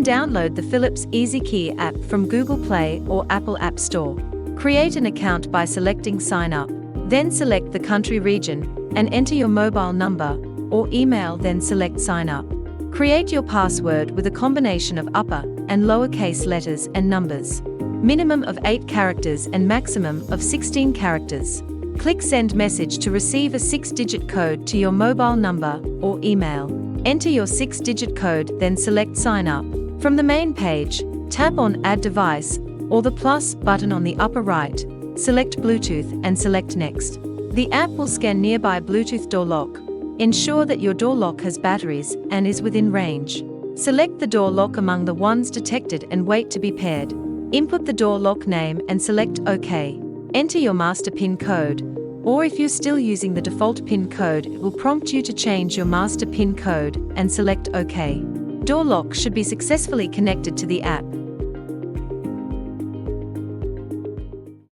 Download the Philips EasyKey app from Google Play or Apple App Store. Create an account by selecting Sign Up. Then select the country region and enter your mobile number or email, then select Sign Up. Create your password with a combination of upper and lowercase letters and numbers. Minimum of 8 characters and maximum of 16 characters. Click Send Message to receive a 6-digit code to your mobile number or email. Enter your 6-digit code, then select Sign Up. From the main page, tap on Add Device or the plus button on the upper right. Select Bluetooth and select Next. The app will scan nearby Bluetooth door lock. Ensure that your door lock has batteries and is within range. Select the door lock among the ones detected and wait to be paired. Input the door lock name and select OK. Enter your master PIN code, or if you're still using the default PIN code, it will prompt you to change your master PIN code and select OK. Door lock should be successfully connected to the app.